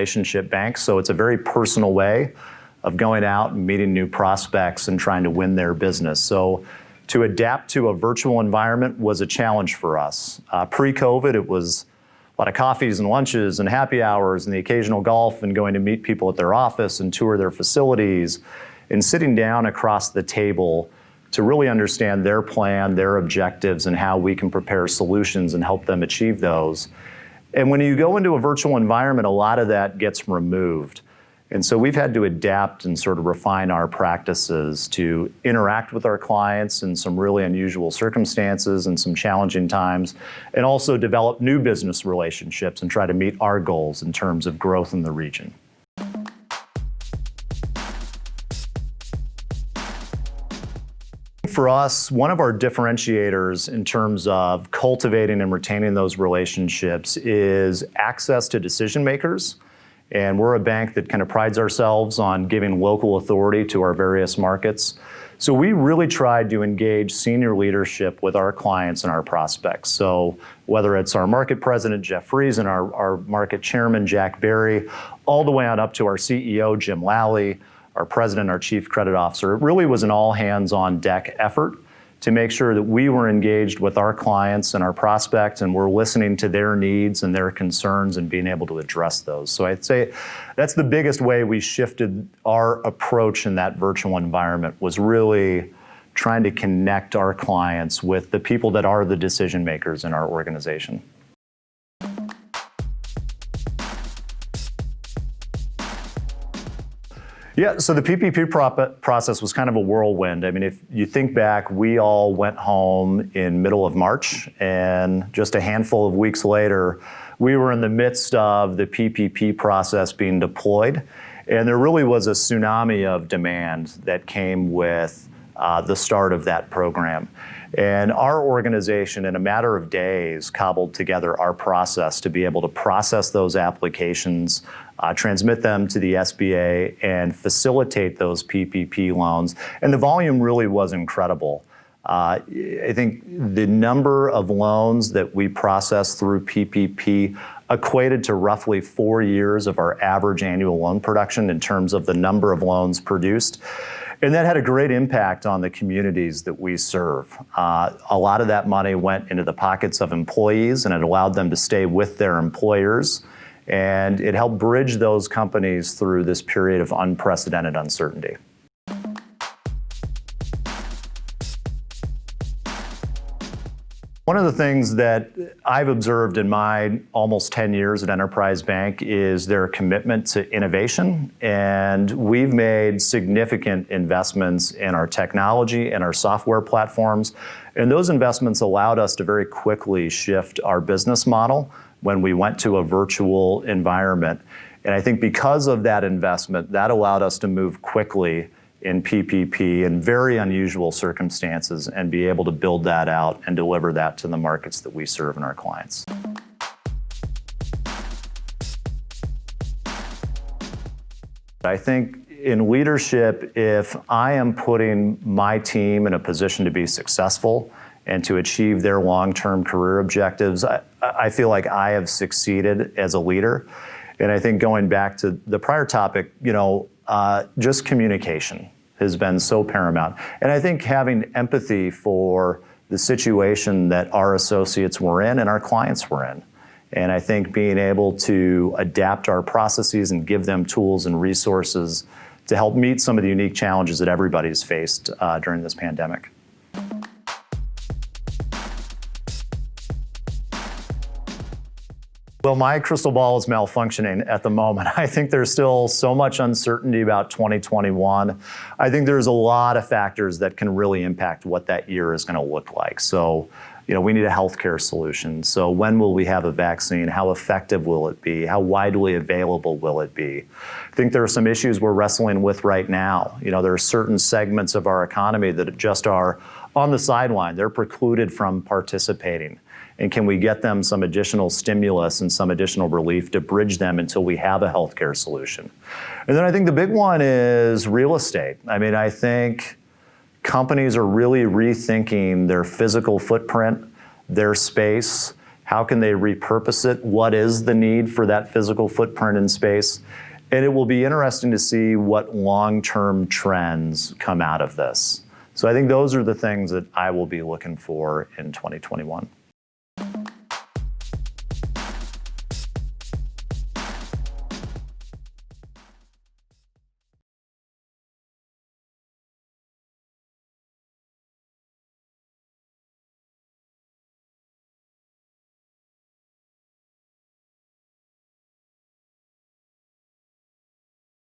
relationship bank, so it's a very personal way of going out and meeting new prospects and trying to win their business. So to adapt to a virtual environment was a challenge for us. Pre-COVID, it was a lot of coffees and lunches and happy hours and the occasional golf and going to meet people at their office and tour their facilities and sitting down across the table to really understand their plan, their objectives, and how we can prepare solutions and help them achieve those. And when you go into a virtual environment, a lot of that gets removed. And so we've had to adapt and sort of refine our practices to interact with our clients in some really unusual circumstances and some challenging times, and also develop new business relationships and try to meet our goals in terms of growth in the region. For us, one of our differentiators in terms of cultivating and retaining those relationships is access to decision makers. And we're a bank that kind of prides ourselves on giving local authority to our various markets. So we really tried to engage senior leadership with our clients and our prospects. So whether it's our market president, Jeff Friesen, our market chairman, Jack Berry, all the way on up to our CEO, Jim Lally, our president, our chief credit officer, it really was an all hands on deck effort to make sure that we were engaged with our clients and our prospects and we're listening to their needs and their concerns and being able to address those. So I'd say that's the biggest way we shifted our approach in that virtual environment, was really trying to connect our clients with the people that are the decision makers in our organization. Yeah, so the PPP process was kind of a whirlwind. I mean, if you think back, we all went home in middle of March, and just a handful of weeks later, we were in the midst of the PPP process being deployed, and there really was a tsunami of demand that came with the start of that program. And our organization, in a matter of days, cobbled together our process to be able to process those applications, transmit them to the SBA, and facilitate those PPP loans. And the volume really was incredible. I think the number of loans that we processed through PPP equated to roughly 4 years of our average annual loan production in terms of the number of loans produced. And that had a great impact on the communities that we serve. A lot of that money went into the pockets of employees, and it allowed them to stay with their employers. And it helped bridge those companies through this period of unprecedented uncertainty. One of the things that I've observed in my almost 10 years at Enterprise Bank is their commitment to innovation. And we've made significant investments in our technology and our software platforms. And those investments allowed us to very quickly shift our business model when we went to a virtual environment. And I think because of that investment, that allowed us to move quickly in PPP in very unusual circumstances and be able to build that out and deliver that to the markets that we serve and our clients. I think in leadership, if I am putting my team in a position to be successful and to achieve their long-term career objectives, I feel like I have succeeded as a leader. And I think going back to the prior topic, just communication has been so paramount. And I think having empathy for the situation that our associates were in and our clients were in. And I think being able to adapt our processes and give them tools and resources to help meet some of the unique challenges that everybody's faced during this pandemic. Well, my crystal ball is malfunctioning at the moment. I think there's still so much uncertainty about 2021. I think there's a lot of factors that can really impact what that year is going to look like. So, we need a healthcare solution. So when will we have a vaccine? How effective will it be? How widely available will it be? I think there are some issues we're wrestling with right now. There are certain segments of our economy that just are on the sideline. They're precluded from participating. And can we get them some additional stimulus and some additional relief to bridge them until we have a healthcare solution? And then I think the big one is real estate. I think companies are really rethinking their physical footprint, their space, How can they repurpose it? What is the need for that physical footprint in space? And it will be interesting to see what long-term trends come out of this. So I think those are the things that I will be looking for in 2021.